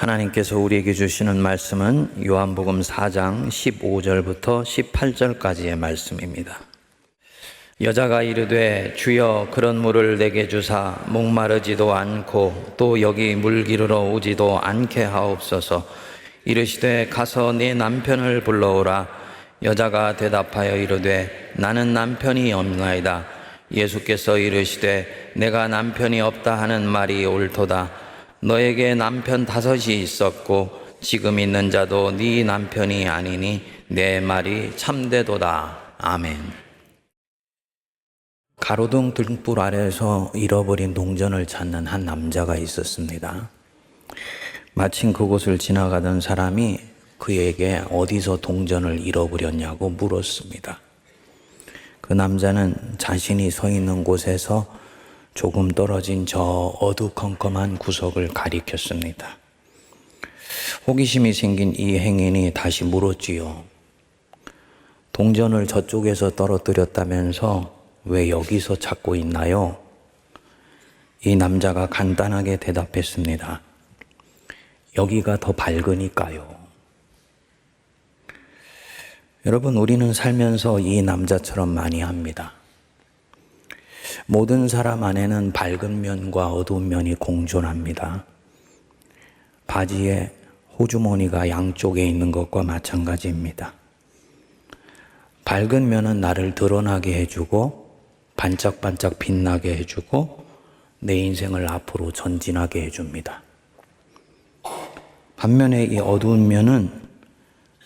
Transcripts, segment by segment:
하나님께서 우리에게 주시는 말씀은 요한복음 4장 15절부터 18절까지의 말씀입니다. 여자가 이르되 주여 그런 물을 내게 주사 목마르지도 않고 또 여기 물 기르러 오지도 않게 하옵소서. 이르시되 가서 네 남편을 불러오라. 여자가 대답하여 이르되 나는 남편이 없나이다. 예수께서 이르시되 내가 남편이 없다 하는 말이 옳도다. 너에게 남편 5이 있었고 지금 있는 자도 네 남편이 아니니 내 말이 참되도다. 아멘. 가로등 등불 아래에서 잃어버린 동전을 찾는 한 남자가 있었습니다. 마침 그곳을 지나가던 사람이 그에게 어디서 동전을 잃어버렸냐고 물었습니다. 그 남자는 자신이 서 있는 곳에서 조금 떨어진 저 어두컴컴한 구석을 가리켰습니다. 호기심이 생긴 이 행인이 다시 물었지요. 동전을 저쪽에서 떨어뜨렸다면서 왜 여기서 찾고 있나요? 이 남자가 간단하게 대답했습니다. 여기가 더 밝으니까요. 여러분, 우리는 살면서 이 남자처럼 많이 합니다. 모든 사람 안에는 밝은 면과 어두운 면이 공존합니다. 바지에 호주머니가 양쪽에 있는 것과 마찬가지입니다. 밝은 면은 나를 드러나게 해주고 반짝반짝 빛나게 해주고 내 인생을 앞으로 전진하게 해줍니다. 반면에 이 어두운 면은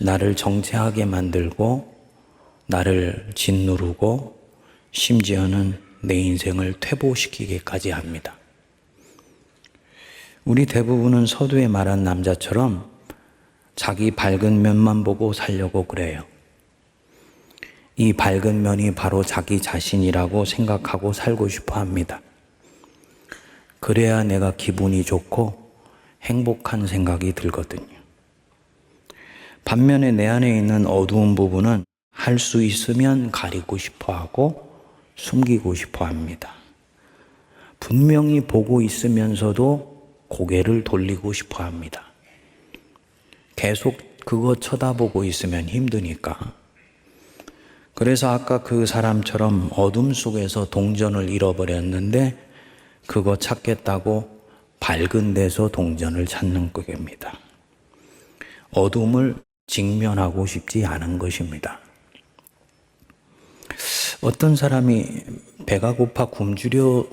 나를 정체하게 만들고 나를 짓누르고 심지어는 내 인생을 퇴보시키기까지 합니다. 우리 대부분은 서두에 말한 남자처럼 자기 밝은 면만 보고 살려고 그래요. 이 밝은 면이 바로 자기 자신이라고 생각하고 살고 싶어 합니다. 그래야 내가 기분이 좋고 행복한 생각이 들거든요. 반면에 내 안에 있는 어두운 부분은 할 수 있으면 가리고 싶어 하고 숨기고 싶어 합니다. 분명히 보고 있으면서도 고개를 돌리고 싶어 합니다. 계속 그거 쳐다보고 있으면 힘드니까. 그래서 아까 그 사람처럼 어둠 속에서 동전을 잃어버렸는데 그거 찾겠다고 밝은 데서 동전을 찾는 겁니다. 어둠을 직면하고 싶지 않은 것입니다. 어떤 사람이 배가 고파 굶주려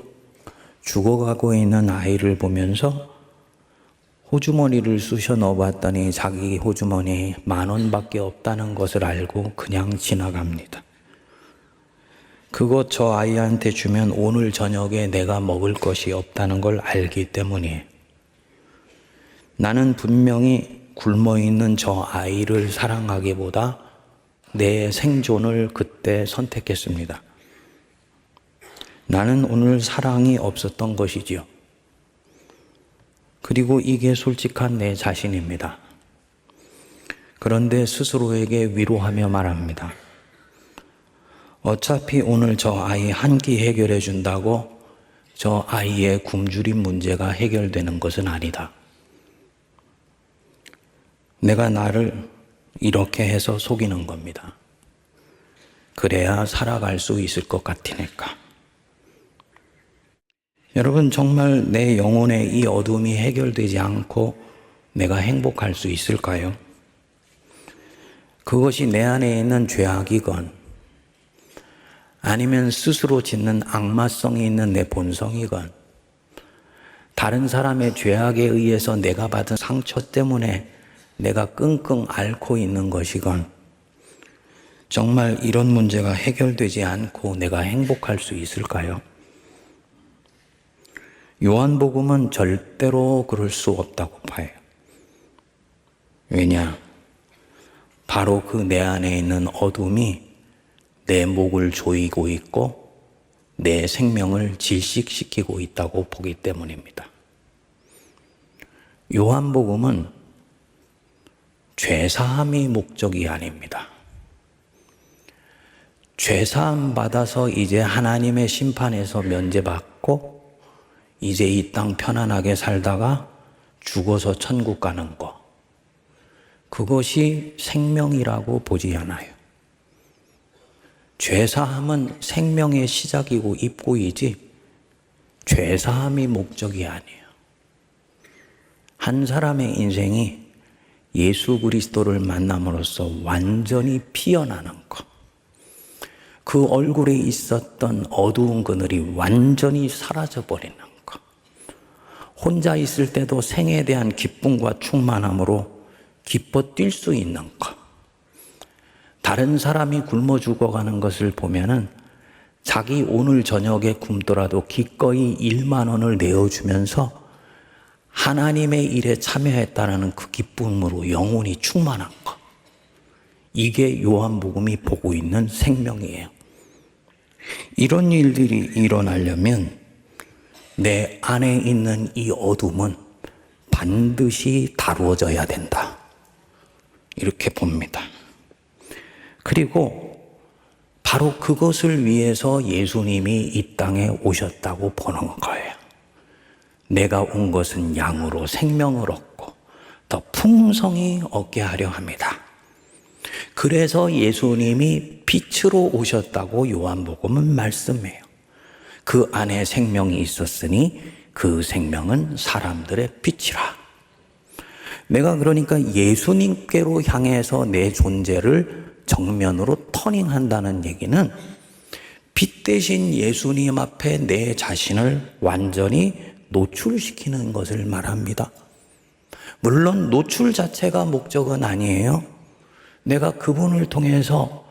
죽어가고 있는 아이를 보면서 호주머니를 쑤셔 넣어봤더니 자기 호주머니에 10,000원밖에 없다는 것을 알고 그냥 지나갑니다. 그것 저 아이한테 주면 오늘 저녁에 내가 먹을 것이 없다는 걸 알기 때문이에요. 나는 분명히 굶어있는 저 아이를 사랑하기보다 내 생존을 그때 선택했습니다. 나는 오늘 사랑이 없었던 것이지요. 그리고 이게 솔직한 내 자신입니다. 그런데 스스로에게 위로하며 말합니다. 어차피 오늘 저 아이 한 끼 해결해 준다고 저 아이의 굶주림 문제가 해결되는 것은 아니다. 내가 나를 이렇게 해서 속이는 겁니다. 그래야 살아갈 수 있을 것 같으니까. 여러분, 정말 내 영혼의 이 어둠이 해결되지 않고 내가 행복할 수 있을까요? 그것이 내 안에 있는 죄악이건 아니면 스스로 짓는 악마성이 있는 내 본성이건 다른 사람의 죄악에 의해서 내가 받은 상처 때문에 내가 끙끙 앓고 있는 것이건 정말 이런 문제가 해결되지 않고 내가 행복할 수 있을까요? 요한복음은 절대로 그럴 수 없다고 봐요. 왜냐? 바로 그 내 안에 있는 어둠이 내 목을 조이고 있고 내 생명을 질식시키고 있다고 보기 때문입니다. 요한복음은 죄사함이 목적이 아닙니다. 죄사함 받아서 이제 하나님의 심판에서 면제받고 이제 이 땅 편안하게 살다가 죽어서 천국 가는 거, 그것이 생명이라고 보지 않아요. 죄사함은 생명의 시작이고 입구이지 죄사함이 목적이 아니에요. 한 사람의 인생이 예수 그리스도를 만남으로써 완전히 피어나는 것, 그 얼굴에 있었던 어두운 그늘이 완전히 사라져버리는 것, 혼자 있을 때도 생에 대한 기쁨과 충만함으로 기뻐 뛸 수 있는 것, 다른 사람이 굶어 죽어가는 것을 보면은 자기 오늘 저녁에 굶더라도 기꺼이 1만 원을 내어주면서 하나님의 일에 참여했다는 그 기쁨으로 영혼이 충만한 것, 이게 요한복음이 보고 있는 생명이에요. 이런 일들이 일어나려면 내 안에 있는 이 어둠은 반드시 다루어져야 된다, 이렇게 봅니다. 그리고 바로 그것을 위해서 예수님이 이 땅에 오셨다고 보는 거예요. 내가 온 것은 양으로 생명을 얻고 더 풍성히 얻게 하려 합니다. 그래서 예수님이 빛으로 오셨다고 요한복음은 말씀해요. 그 안에 생명이 있었으니 그 생명은 사람들의 빛이라. 내가 그러니까 예수님께로 향해서 내 존재를 정면으로 터닝한다는 얘기는 빛 대신 예수님 앞에 내 자신을 완전히 노출시키는 것을 말합니다. 물론 노출 자체가 목적은 아니에요. 내가 그분을 통해서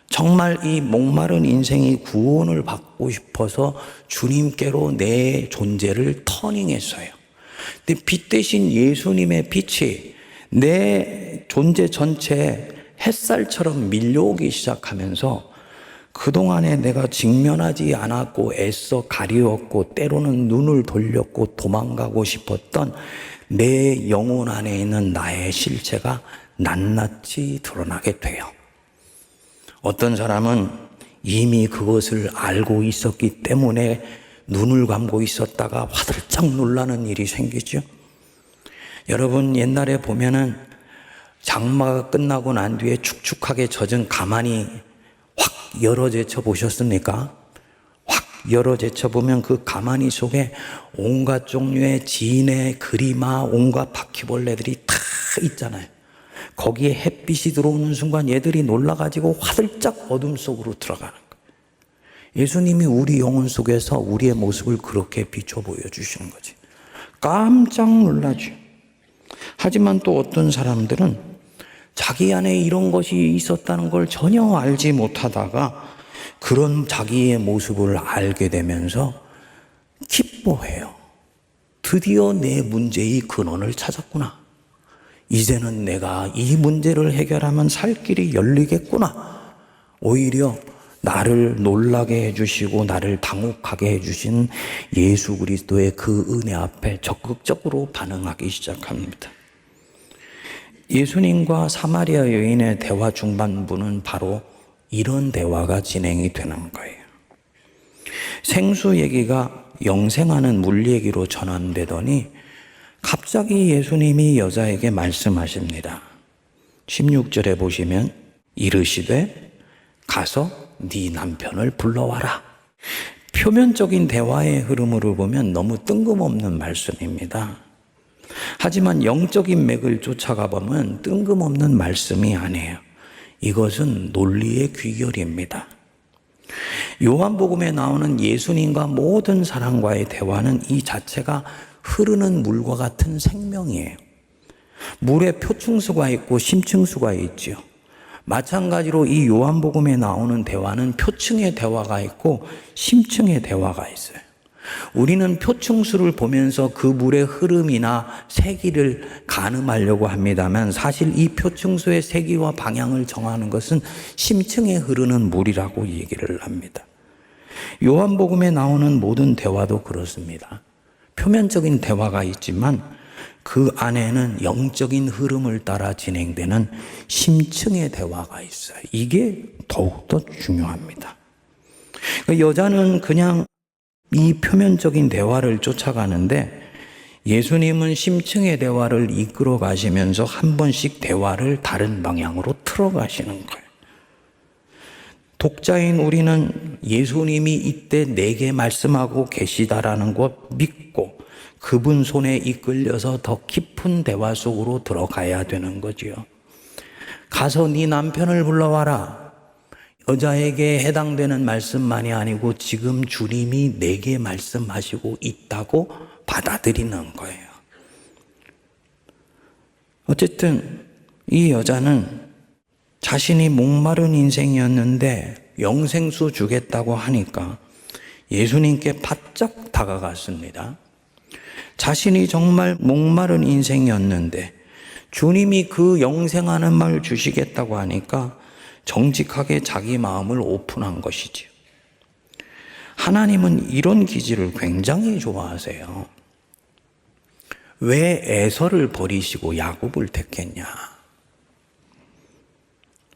정말 이 목마른 인생이 구원을 받고 싶어서 주님께로 내 존재를 터닝했어요. 근데 빛 대신 예수님의 빛이 내 존재 전체에 햇살처럼 밀려오기 시작하면서 그동안에 내가 직면하지 않았고 애써 가리웠고 때로는 눈을 돌렸고 도망가고 싶었던 내 영혼 안에 있는 나의 실체가 낱낱이 드러나게 돼요. 어떤 사람은 이미 그것을 알고 있었기 때문에 눈을 감고 있었다가 화들짝 놀라는 일이 생기죠. 여러분, 옛날에 보면은 장마가 끝나고 난 뒤에 축축하게 젖은 가마니 확 열어 제쳐 보셨습니까? 확 열어 제쳐 보면 그 가마니 속에 온갖 종류의 진해, 그리마, 온갖 바퀴벌레들이 다 있잖아요. 거기에 햇빛이 들어오는 순간 얘들이 놀라가지고 화들짝 어둠 속으로 들어가는 거예요. 예수님이 우리 영혼 속에서 우리의 모습을 그렇게 비춰 보여주시는 거지. 깜짝 놀라죠. 하지만 또 어떤 사람들은 자기 안에 이런 것이 있었다는 걸 전혀 알지 못하다가 그런 자기의 모습을 알게 되면서 기뻐해요. 드디어 내 문제의 근원을 찾았구나. 이제는 내가 이 문제를 해결하면 살 길이 열리겠구나. 오히려 나를 놀라게 해주시고 나를 당혹하게 해주신 예수 그리스도의 그 은혜 앞에 적극적으로 반응하기 시작합니다. 예수님과 사마리아 여인의 대화 중반부는 바로 이런 대화가 진행이 되는 거예요. 생수 얘기가 영생하는 물 얘기로 전환되더니 갑자기 예수님이 여자에게 말씀하십니다. 16절에 보시면 이르시되 가서 네 남편을 불러와라. 표면적인 대화의 흐름으로 보면 너무 뜬금없는 말씀입니다. 하지만 영적인 맥을 쫓아가 보면 뜬금없는 말씀이 아니에요. 이것은 논리의 귀결입니다. 요한복음에 나오는 예수님과 모든 사람과의 대화는 이 자체가 흐르는 물과 같은 생명이에요. 물에 표층수가 있고 심층수가 있죠. 마찬가지로 이 요한복음에 나오는 대화는 표층의 대화가 있고 심층의 대화가 있어요. 우리는 표층수를 보면서 그 물의 흐름이나 세기를 가늠하려고 합니다만 사실 이 표층수의 세기와 방향을 정하는 것은 심층에 흐르는 물이라고 얘기를 합니다. 요한복음에 나오는 모든 대화도 그렇습니다. 표면적인 대화가 있지만 그 안에는 영적인 흐름을 따라 진행되는 심층의 대화가 있어요. 이게 더욱더 중요합니다. 여자는 그냥 이 표면적인 대화를 쫓아가는데 예수님은 심층의 대화를 이끌어 가시면서 한 번씩 대화를 다른 방향으로 틀어 가시는 거예요. 독자인 우리는 예수님이 이때 내게 말씀하고 계시다라는 것 믿고 그분 손에 이끌려서 더 깊은 대화 속으로 들어가야 되는 거지요. 가서 네 남편을 불러와라. 여자에게 해당되는 말씀만이 아니고 지금 주님이 내게 말씀하시고 있다고 받아들이는 거예요. 어쨌든 이 여자는 자신이 목마른 인생이었는데 영생수 주겠다고 하니까 예수님께 바짝 다가갔습니다. 자신이 정말 목마른 인생이었는데 주님이 그 영생하는 말 주시겠다고 하니까 정직하게 자기 마음을 오픈한 것이지요. 하나님은 이런 기질을 굉장히 좋아하세요. 왜 에서를 버리시고 야곱을 택했냐?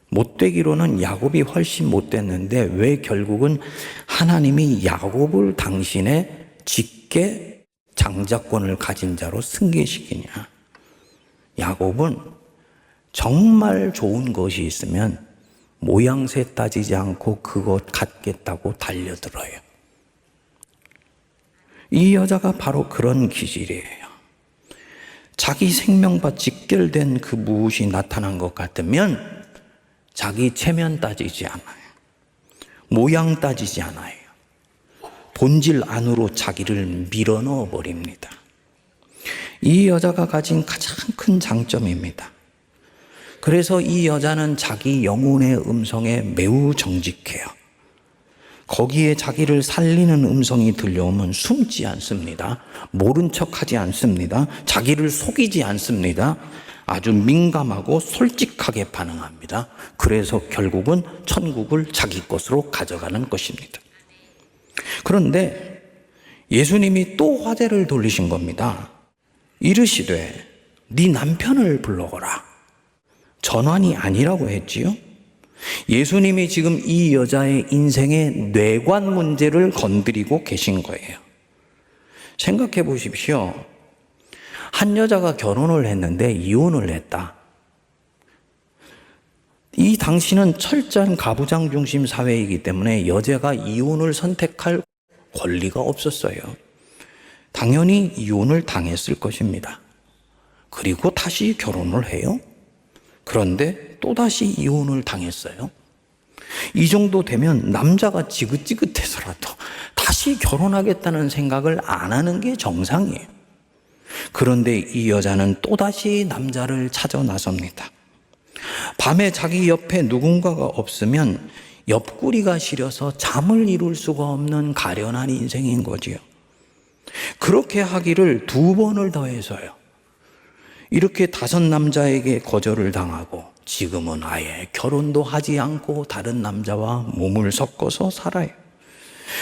못되기로는 야곱이 훨씬 못됐는데 왜 결국은 하나님이 야곱을 당신의 직계 장자권을 가진 자로 승계시키냐? 야곱은 정말 좋은 것이 있으면 모양새 따지지 않고 그것 갖겠다고 달려들어요. 이 여자가 바로 그런 기질이에요. 자기 생명과 직결된 그 무엇이 나타난 것 같으면 자기 체면 따지지 않아요. 모양 따지지 않아요. 본질 안으로 자기를 밀어넣어 버립니다. 이 여자가 가진 가장 큰 장점입니다. 그래서 이 여자는 자기 영혼의 음성에 매우 정직해요. 거기에 자기를 살리는 음성이 들려오면 숨지 않습니다. 모른 척하지 않습니다. 자기를 속이지 않습니다. 아주 민감하고 솔직하게 반응합니다. 그래서 결국은 천국을 자기 것으로 가져가는 것입니다. 그런데 예수님이 또 화제를 돌리신 겁니다. 이르시되 네 남편을 불러오라. 전환이 아니라고 했지요. 예수님이 지금 이 여자의 인생의 뇌관 문제를 건드리고 계신 거예요. 생각해 보십시오. 한 여자가 결혼을 했는데 이혼을 했다. 이 당시는 철저한 가부장 중심 사회이기 때문에 여자가 이혼을 선택할 권리가 없었어요. 당연히 이혼을 당했을 것입니다. 그리고 다시 결혼을 해요. 그런데 또다시 이혼을 당했어요. 이 정도 되면 남자가 지긋지긋해서라도 다시 결혼하겠다는 생각을 안 하는 게 정상이에요. 그런데 이 여자는 또다시 남자를 찾아 나섭니다. 밤에 자기 옆에 누군가가 없으면 옆구리가 시려서 잠을 이룰 수가 없는 가련한 인생인 거지요. 그렇게 하기를 2번을 더해서요. 이렇게 5 남자에게 거절을 당하고 지금은 아예 결혼도 하지 않고 다른 남자와 몸을 섞어서 살아요.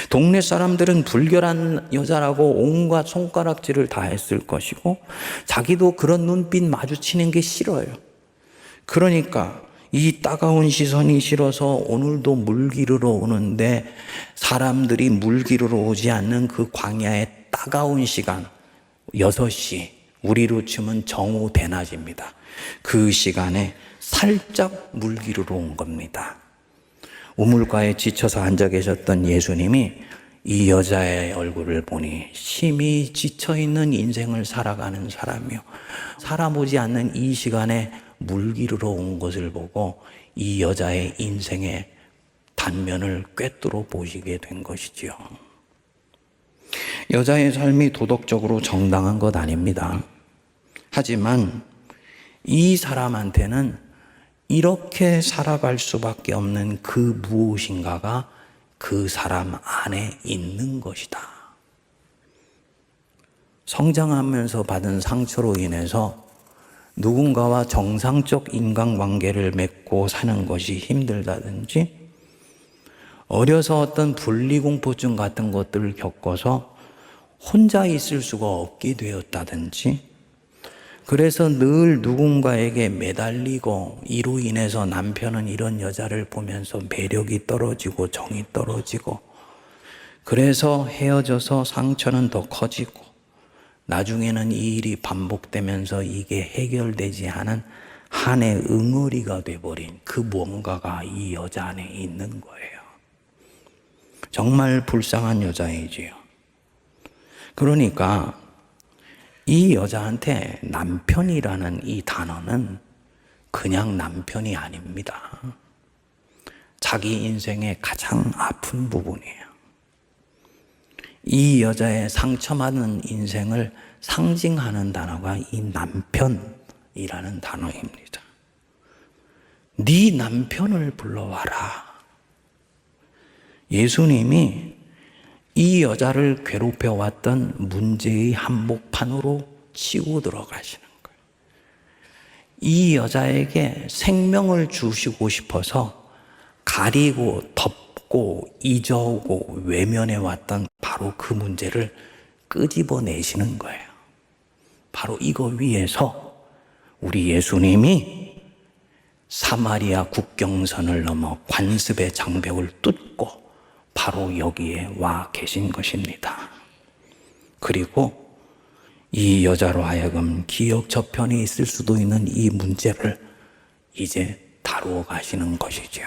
동네 사람들은 불결한 여자라고 온갖 손가락질을 다 했을 것이고 자기도 그런 눈빛 마주치는 게 싫어요. 그러니까 이 따가운 시선이 싫어서 오늘도 물 기르러 오는데 사람들이 물 기르러 오지 않는 그 광야의 따가운 시간 6시 우리로 치면 정오 대낮입니다. 그 시간에 살짝 물 기르러 온 겁니다. 우물가에 지쳐서 앉아 계셨던 예수님이 이 여자의 얼굴을 보니 심히 지쳐있는 인생을 살아가는 사람이요. 살아보지 않는 이 시간에 물 기르러 온 것을 보고 이 여자의 인생의 단면을 꿰뚫어 보시게 된 것이지요. 여자의 삶이 도덕적으로 정당한 것 아닙니다. 하지만 이 사람한테는 이렇게 살아갈 수밖에 없는 그 무엇인가가 그 사람 안에 있는 것이다. 성장하면서 받은 상처로 인해서 누군가와 정상적 인간관계를 맺고 사는 것이 힘들다든지 어려서 어떤 분리공포증 같은 것들을 겪어서 혼자 있을 수가 없게 되었다든지 그래서 늘 누군가에게 매달리고 이로 인해서 남편은 이런 여자를 보면서 매력이 떨어지고 정이 떨어지고 그래서 헤어져서 상처는 더 커지고 나중에는 이 일이 반복되면서 이게 해결되지 않은 한의 응어리가 돼버린 그 뭔가가 이 여자 안에 있는 거예요. 정말 불쌍한 여자이지요. 그러니까 이 여자한테 남편이라는 이 단어는 그냥 남편이 아닙니다. 자기 인생의 가장 아픈 부분이에요. 이 여자의 상처받은 인생을 상징하는 단어가 이 남편이라는 단어입니다. 네 남편을 불러와라. 예수님이 이 여자를 괴롭혀왔던 문제의 한복판으로 치고 들어가시는 거예요. 이 여자에게 생명을 주시고 싶어서 가리고 덮고 잊어오고 외면해왔던 바로 그 문제를 끄집어내시는 거예요. 바로 이거 위해서 우리 예수님이 사마리아 국경선을 넘어 관습의 장벽을 뚫고 바로 여기에 와 계신 것입니다. 그리고 이 여자로 하여금 기억 저편이 있을 수도 있는 이 문제를 이제 다루어 가시는 것이죠.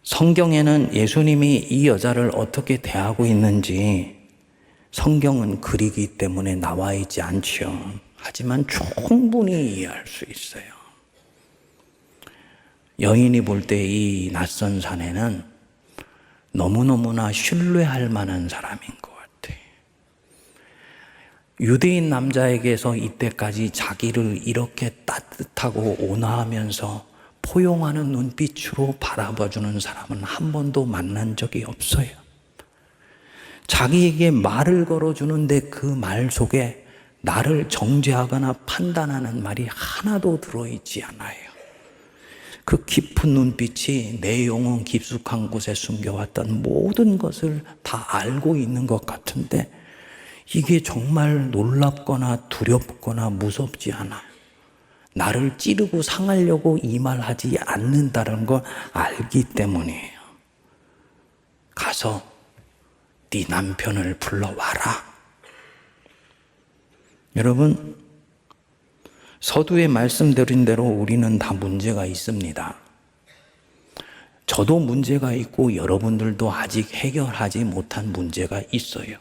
성경에는 예수님이 이 여자를 어떻게 대하고 있는지 성경은 그리기 때문에 나와 있지 않죠. 하지만 충분히 이해할 수 있어요. 여인이 볼 때 이 낯선 사내는 너무너무나 신뢰할 만한 사람인 것 같아요. 유대인 남자에게서 이때까지 자기를 이렇게 따뜻하고 온화하면서 포용하는 눈빛으로 바라봐주는 사람은 한 번도 만난 적이 없어요. 자기에게 말을 걸어주는데 그 말 속에 나를 정죄하거나 판단하는 말이 하나도 들어있지 않아요. 그 깊은 눈빛이 내 영혼 깊숙한 곳에 숨겨왔던 모든 것을 다 알고 있는 것 같은데 이게 정말 놀랍거나 두렵거나 무섭지 않아요. 나를 찌르고 상하려고 이 말하지 않는다는 걸 알기 때문이에요. 가서 네 남편을 불러와라. 여러분, 서두에 말씀드린 대로 우리는 다 문제가 있습니다. 저도 문제가 있고 여러분들도 아직 해결하지 못한 문제가 있어요.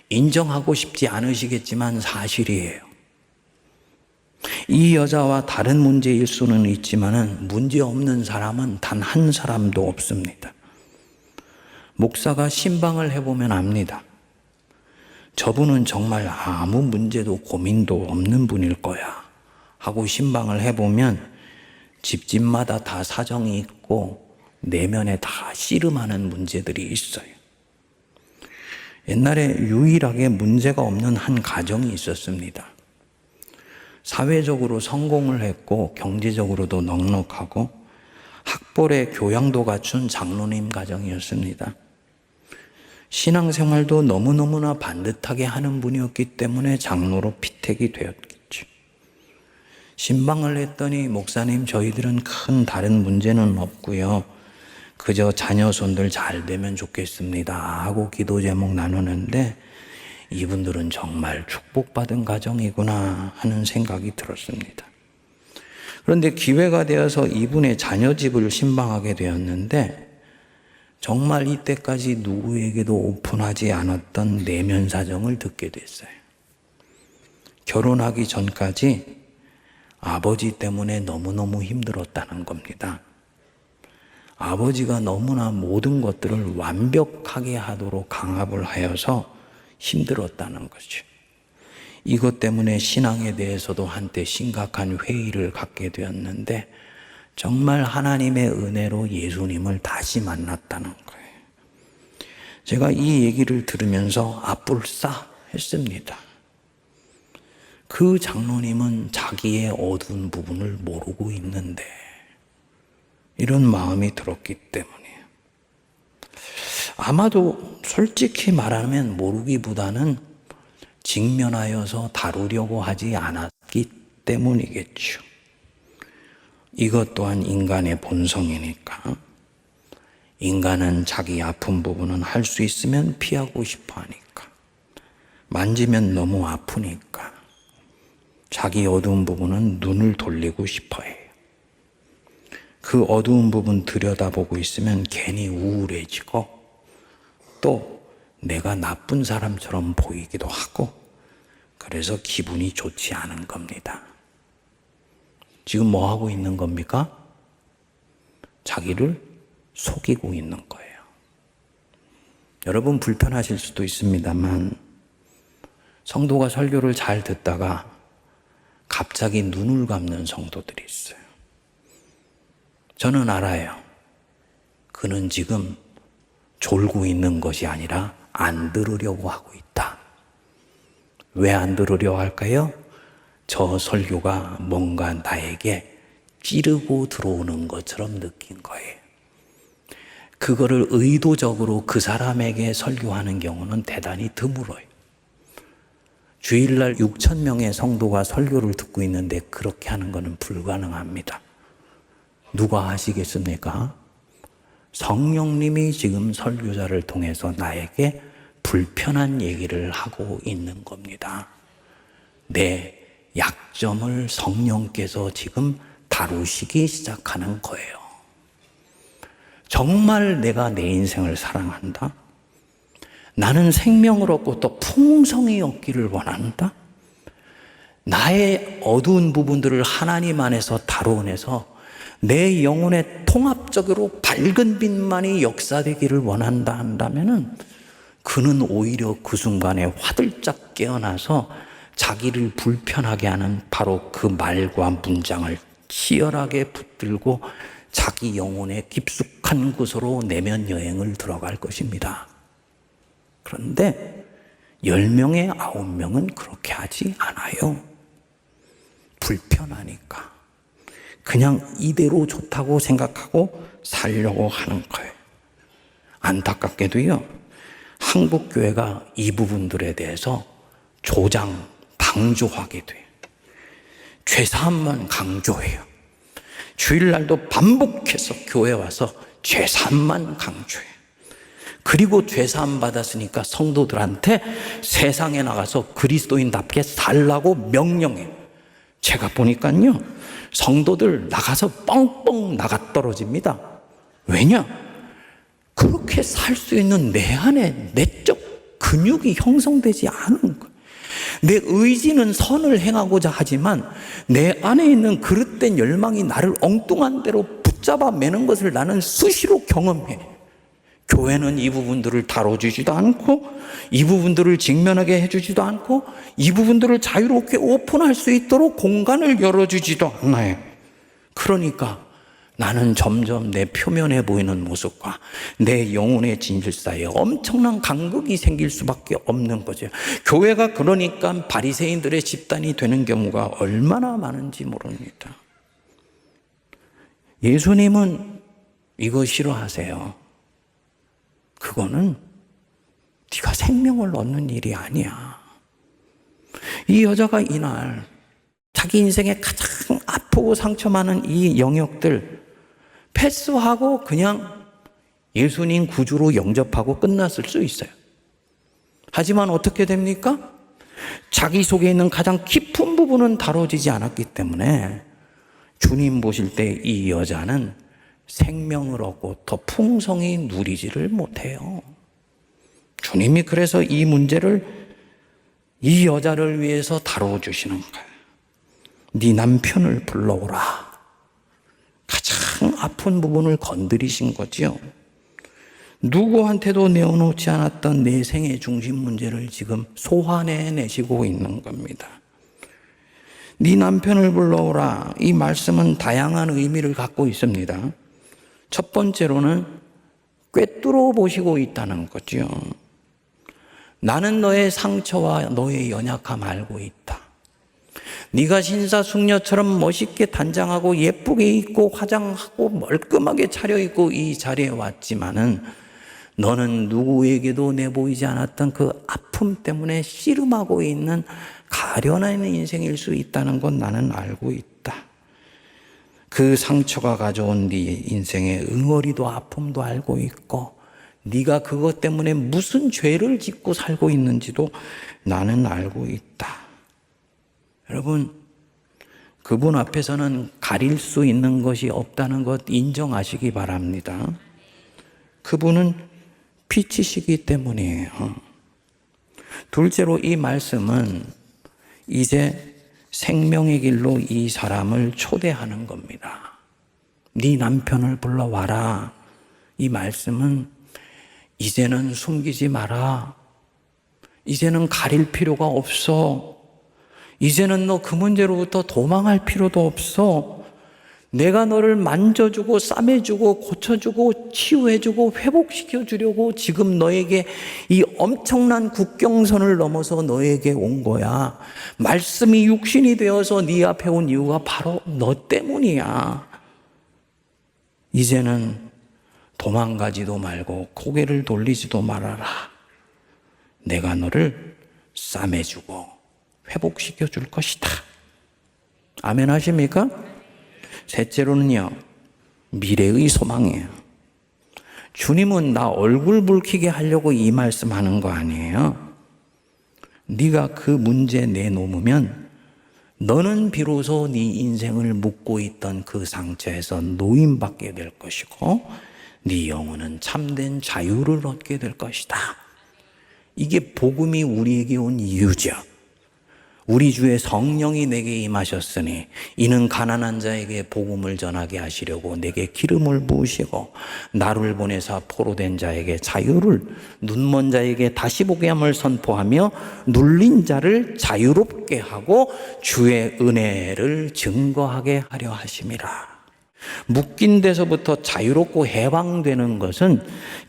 인정하고 싶지 않으시겠지만 사실이에요. 이 여자와 다른 문제일 수는 있지만 문제 없는 사람은 단 한 사람도 없습니다. 목사가 신방을 해보면 압니다. 저분은 정말 아무 문제도 고민도 없는 분일 거야 하고 신방을 해보면 집집마다 다 사정이 있고 내면에 다 씨름하는 문제들이 있어요. 옛날에 유일하게 문제가 없는 한 가정이 있었습니다. 사회적으로 성공을 했고 경제적으로도 넉넉하고 학벌의 교양도 갖춘 장로님 가정이었습니다. 신앙생활도 너무너무나 반듯하게 하는 분이었기 때문에 장로로 피택이 되었겠죠. 신방을 했더니 목사님 저희들은 큰 다른 문제는 없고요. 그저 자녀손들 잘 되면 좋겠습니다 하고 기도 제목 나누는데 이분들은 정말 축복받은 가정이구나 하는 생각이 들었습니다. 그런데 기회가 되어서 이분의 자녀 집을 신방하게 되었는데 정말 이때까지 누구에게도 오픈하지 않았던 내면 사정을 듣게 됐어요. 결혼하기 전까지 아버지 때문에 너무너무 힘들었다는 겁니다. 아버지가 너무나 모든 것들을 완벽하게 하도록 강압을 하여서 힘들었다는 거죠. 이것 때문에 신앙에 대해서도 한때 심각한 회의를 갖게 되었는데 정말 하나님의 은혜로 예수님을 다시 만났다는 거예요. 제가 이 얘기를 들으면서 아뿔싸 했습니다. 그 장로님은 자기의 어두운 부분을 모르고 있는데 이런 마음이 들었기 때문이에요. 아마도 솔직히 말하면 모르기보다는 직면하여서 다루려고 하지 않았기 때문이겠죠. 이것 또한 인간의 본성이니까 인간은 자기 아픈 부분은 할 수 있으면 피하고 싶어 하니까 만지면 너무 아프니까 자기 어두운 부분은 눈을 돌리고 싶어 해요. 그 어두운 부분 들여다보고 있으면 괜히 우울해지고 또 내가 나쁜 사람처럼 보이기도 하고 그래서 기분이 좋지 않은 겁니다. 지금 뭐 하고 있는 겁니까? 자기를 속이고 있는 거예요. 여러분 불편하실 수도 있습니다만 성도가 설교를 잘 듣다가 갑자기 눈을 감는 성도들이 있어요. 저는 알아요. 그는 지금 졸고 있는 것이 아니라 안 들으려고 하고 있다. 왜 안 들으려고 할까요? 저 설교가 뭔가 나에게 찌르고 들어오는 것처럼 느낀 거예요. 그거를 의도적으로 그 사람에게 설교하는 경우는 대단히 드물어요. 주일날 6,000명의 성도가 설교를 듣고 있는데 그렇게 하는 것은 불가능합니다. 누가 하시겠습니까? 성령님이 지금 설교자를 통해서 나에게 불편한 얘기를 하고 있는 겁니다. 내 약점을 성령께서 지금 다루시기 시작하는 거예요. 정말 내가 내 인생을 사랑한다? 나는 생명을 얻고 또 풍성히 얻기를 원한다? 나의 어두운 부분들을 하나님 안에서 다루어내서 내 영혼의 통합적으로 밝은 빛만이 역사되기를 원한다 한다면은 그는 오히려 그 순간에 화들짝 깨어나서 자기를 불편하게 하는 바로 그 말과 문장을 치열하게 붙들고 자기 영혼의 깊숙한 곳으로 내면 여행을 들어갈 것입니다. 그런데 10명의 9명은 그렇게 하지 않아요. 불편하니까. 그냥 이대로 좋다고 생각하고 살려고 하는 거예요. 안타깝게도요, 한국 교회가 이 부분들에 대해서 방조하게 돼요. 죄사함만 강조해요. 주일날도 반복해서 교회 와서 죄사함만 강조해요. 그리고 죄사함 받았으니까 성도들한테 세상에 나가서 그리스도인답게 살라고 명령해요. 제가 보니까요, 성도들 나가서 뻥뻥 나가 떨어집니다. 왜냐? 그렇게 살 수 있는 내 안에 내적 근육이 형성되지 않은 거예요. 내 의지는 선을 행하고자 하지만 내 안에 있는 그릇된 열망이 나를 엉뚱한 대로 붙잡아 매는 것을 나는 수시로 경험해. 교회는 이 부분들을 다뤄주지도 않고 이 부분들을 직면하게 해주지도 않고 이 부분들을 자유롭게 오픈할 수 있도록 공간을 열어주지도 않아요. 그러니까 나는 점점 내 표면에 보이는 모습과 내 영혼의 진실 사이에 엄청난 간극이 생길 수밖에 없는 거죠. 교회가 그러니까 바리새인들의 집단이 되는 경우가 얼마나 많은지 모릅니다. 예수님은 이거 싫어하세요. 그거는 네가 생명을 얻는 일이 아니야. 이 여자가 이날 자기 인생에 가장 아프고 상처 많은 이 영역들 패스하고 그냥 예수님 구주로 영접하고 끝났을 수 있어요. 하지만 어떻게 됩니까? 자기 속에 있는 가장 깊은 부분은 다뤄지지 않았기 때문에 주님 보실 때 이 여자는 생명을 얻고 더 풍성히 누리지를 못해요. 주님이 그래서 이 문제를 이 여자를 위해서 다뤄주시는 거예요. 네 남편을 불러오라. 가장 아픈 부분을 건드리신 거죠. 누구한테도 내어놓지 않았던 내 생의 중심 문제를 지금 소환해내시고 있는 겁니다. 네 남편을 불러오라. 이 말씀은 다양한 의미를 갖고 있습니다. 첫 번째로는 꿰뚫어 보시고 있다는 거죠. 나는 너의 상처와 너의 연약함 알고 있다. 네가 신사숙녀처럼 멋있게 단장하고 예쁘게 입고 화장하고 멀끔하게 차려입고 이 자리에 왔지만은 너는 누구에게도 내보이지 않았던 그 아픔 때문에 씨름하고 있는 가련한 인생일 수 있다는 건 나는 알고 있다. 그 상처가 가져온 네 인생의 응어리도 아픔도 알고 있고 네가 그것 때문에 무슨 죄를 짓고 살고 있는지도 나는 알고 있다. 여러분, 그분 앞에서는 가릴 수 있는 것이 없다는 것 인정하시기 바랍니다. 그분은 빛이시기 때문이에요. 둘째로 이 말씀은 이제 생명의 길로 이 사람을 초대하는 겁니다. 네 남편을 불러와라. 이 말씀은 이제는 숨기지 마라. 이제는 가릴 필요가 없어. 이제는 너 그 문제로부터 도망할 필요도 없어. 내가 너를 만져주고 싸매주고 고쳐주고 치유해주고 회복시켜주려고 지금 너에게 이 엄청난 국경선을 넘어서 너에게 온 거야. 말씀이 육신이 되어서 네 앞에 온 이유가 바로 너 때문이야. 이제는 도망가지도 말고 고개를 돌리지도 말아라. 내가 너를 싸매주고 회복시켜 줄 것이다. 아멘 하십니까? 셋째로는요, 미래의 소망이에요. 주님은 나 얼굴 붉히게 하려고 이 말씀하는 거 아니에요. 네가 그 문제 내놓으면 너는 비로소 네 인생을 묻고 있던 그 상처에서 노임받게 될 것이고 네 영혼은 참된 자유를 얻게 될 것이다. 이게 복음이 우리에게 온 이유죠. 우리 주의 성령이 내게 임하셨으니 이는 가난한 자에게 복음을 전하게 하시려고 내게 기름을 부으시고 나를 보내사 포로된 자에게 자유를, 눈먼 자에게 다시 보게 함을 선포하며 눌린 자를 자유롭게 하고 주의 은혜를 증거하게 하려 하심이라. 묶인 데서부터 자유롭고 해방되는 것은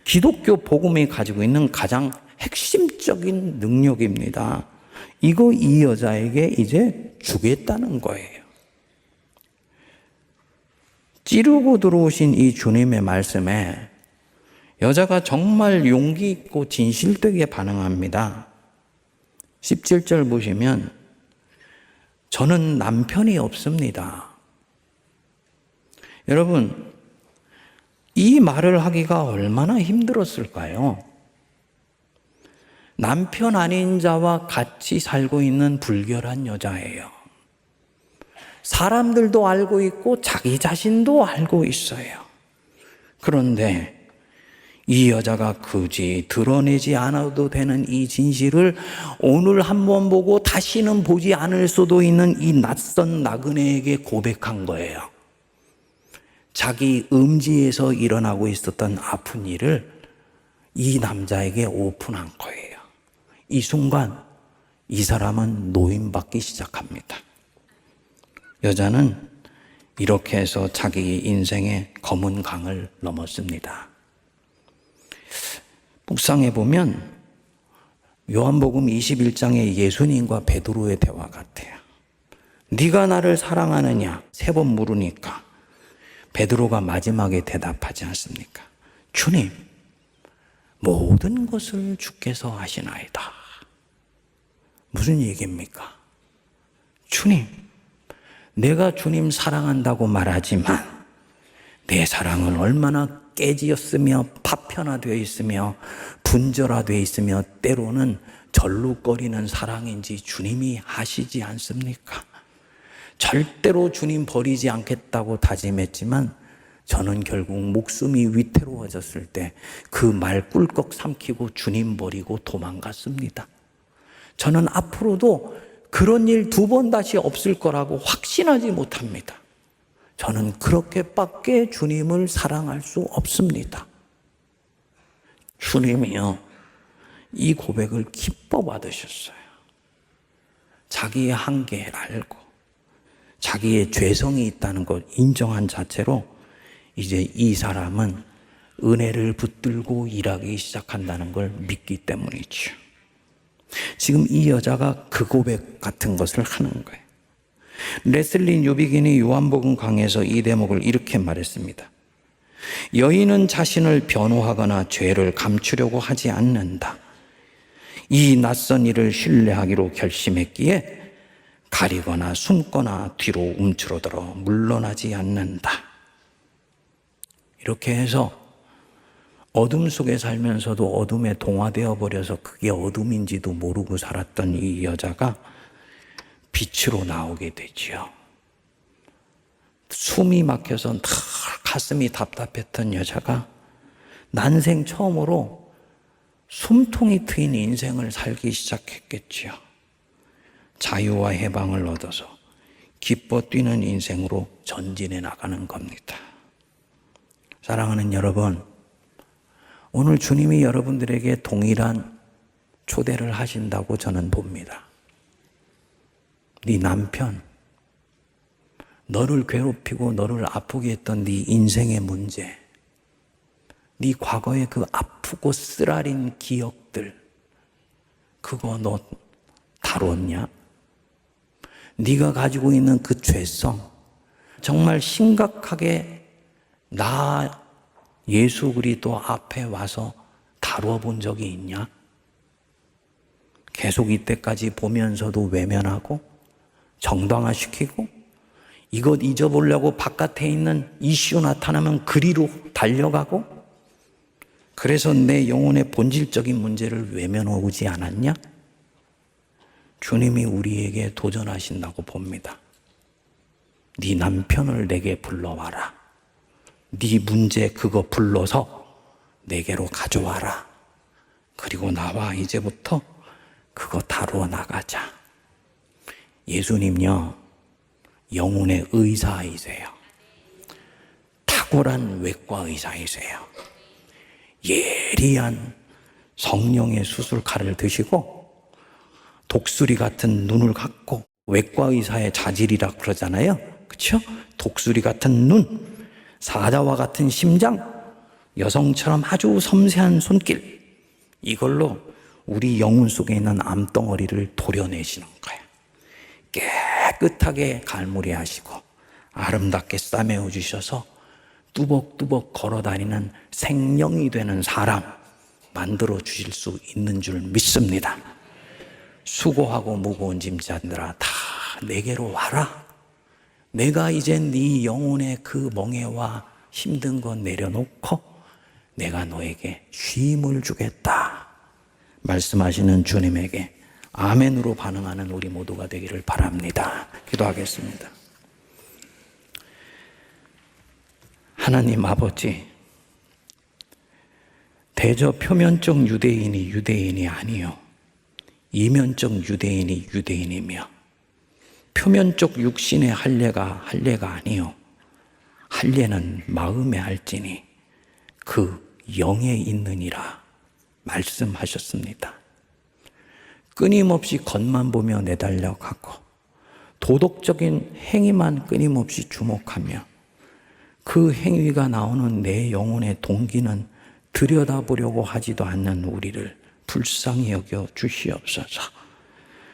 기독교 복음이 가지고 있는 가장 핵심적인 능력입니다. 이거 이 여자에게 이제 주겠다는 거예요. 찌르고 들어오신 이 주님의 말씀에 여자가 정말 용기 있고 진실되게 반응합니다. 17절 보시면 저는 남편이 없습니다. 여러분, 이 말을 하기가 얼마나 힘들었을까요? 남편 아닌 자와 같이 살고 있는 불결한 여자예요. 사람들도 알고 있고 자기 자신도 알고 있어요. 그런데 이 여자가 굳이 드러내지 않아도 되는 이 진실을 오늘 한번 보고 다시는 보지 않을 수도 있는 이 낯선 나그네에게 고백한 거예요. 자기 음지에서 일어나고 있었던 아픈 일을 이 남자에게 오픈한 거예요. 이 순간 이 사람은 노임받기 시작합니다. 여자는 이렇게 해서 자기 인생의 검은 강을 넘었습니다. 묵상해 보면 요한복음 21장의 예수님과 베드로의 대화 같아요. 네가 나를 사랑하느냐? 3번 물으니까 베드로가 마지막에 대답하지 않습니까? 주님, 모든 것을 주께서 하시나이다. 무슨 얘기입니까? 주님, 내가 주님 사랑한다고 말하지만 내 사랑은 얼마나 깨지었으며 파편화되어 있으며 분절화되어 있으며 때로는 절룩거리는 사랑인지 주님이 아시지 않습니까? 절대로 주님 버리지 않겠다고 다짐했지만 저는 결국 목숨이 위태로워졌을 때 그 말 꿀꺽 삼키고 주님 버리고 도망갔습니다. 저는 앞으로도 그런 일 2번 다시 없을 거라고 확신하지 못합니다. 저는 그렇게밖에 주님을 사랑할 수 없습니다. 주님이요, 이 고백을 기뻐 받으셨어요. 자기의 한계를 알고 자기의 죄성이 있다는 걸 인정한 자체로 이제 이 사람은 은혜를 붙들고 일하기 시작한다는 걸 믿기 때문이죠. 지금 이 여자가 그 고백 같은 것을 하는 거예요. 레슬리 뉴비긴이 요한복음 강에서 이 대목을 이렇게 말했습니다. 여인은 자신을 변호하거나 죄를 감추려고 하지 않는다. 이 낯선 일을 신뢰하기로 결심했기에 가리거나 숨거나 뒤로 움츠러들어 물러나지 않는다. 이렇게 해서 어둠 속에 살면서도 어둠에 동화되어 버려서 그게 어둠인지도 모르고 살았던 이 여자가 빛으로 나오게 되지요. 숨이 막혀서 가슴이 답답했던 여자가 난생 처음으로 숨통이 트인 인생을 살기 시작했겠지요. 자유와 해방을 얻어서 기뻐 뛰는 인생으로 전진해 나가는 겁니다. 사랑하는 여러분, 오늘 주님이 여러분들에게 동일한 초대를 하신다고 저는 봅니다. 네 남편, 너를 괴롭히고 너를 아프게 했던 네 인생의 문제, 네 과거의 그 아프고 쓰라린 기억들, 그거 너 다뤘냐? 네가 가지고 있는 그 죄성, 정말 심각하게 나 예수 그리스도 앞에 와서 다루어 본 적이 있냐? 계속 이때까지 보면서도 외면하고 정당화시키고 이것 잊어보려고 바깥에 있는 이슈 나타나면 그리로 달려가고, 그래서 내 영혼의 본질적인 문제를 외면하지 않았냐? 주님이 우리에게 도전하신다고 봅니다. 네 남편을 내게 불러와라. 네 문제 그거 불러서 내게로 가져와라. 그리고 나와 이제부터 그거 다루어 나가자. 예수님요, 영혼의 의사이세요. 탁월한 외과 의사이세요. 예리한 성령의 수술칼을 드시고 독수리 같은 눈을 갖고, 외과 의사의 자질이라 그러잖아요. 그렇죠? 독수리 같은 눈, 사자와 같은 심장, 여성처럼 아주 섬세한 손길, 이걸로 우리 영혼 속에 있는 암덩어리를 도려내시는 거예요. 깨끗하게 갈무리하시고 아름답게 싸매어 주셔서 뚜벅뚜벅 걸어다니는 생명이 되는 사람 만들어 주실 수 있는 줄 믿습니다. 수고하고 무거운 짐자들아 다 내게로 와라. 내가 이제 네 영혼의 그 멍에와 힘든 거 내려놓고 내가 너에게 쉼을 주겠다 말씀하시는 주님에게 아멘으로 반응하는 우리 모두가 되기를 바랍니다. 기도하겠습니다. 하나님 아버지, 대저 표면적 유대인이 유대인이 아니요 이면적 유대인이 유대인이며, 표면적 육신의 할례가 할례가 아니요 할례는 마음에 할지니 그 영에 있느니라 말씀하셨습니다. 끊임없이 겉만 보며 내달려가고 도덕적인 행위만 끊임없이 주목하며 그 행위가 나오는 내 영혼의 동기는 들여다보려고 하지도 않는 우리를 불쌍히 여겨 주시옵소서.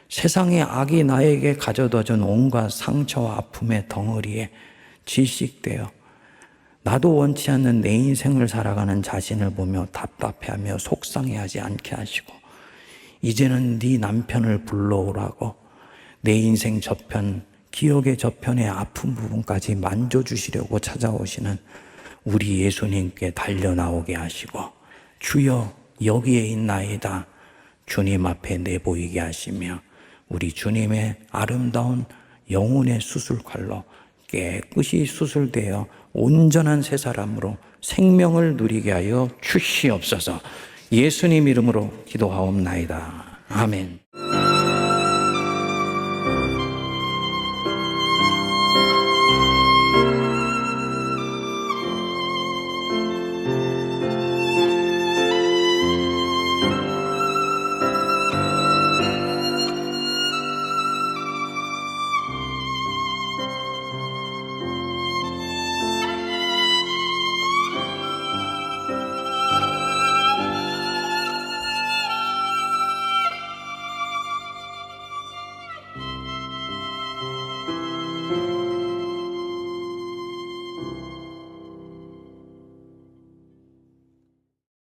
세상의 악이 나에게 가져다 준 온갖 상처와 아픔의 덩어리에 질식되어 나도 원치 않는 내 인생을 살아가는 자신을 보며 답답해하며 속상해하지 않게 하시고, 이제는 네 남편을 불러오라고 내 인생 저편, 기억의 저편의 아픈 부분까지 만져주시려고 찾아오시는 우리 예수님께 달려나오게 하시고, 주여 여기에 있나이다 주님 앞에 내보이게 하시며, 우리 주님의 아름다운 영혼의 수술칼로 깨끗이 수술되어 온전한 새 사람으로 생명을 누리게 하여 주시옵소서. 예수님 이름으로 기도하옵나이다. 아멘.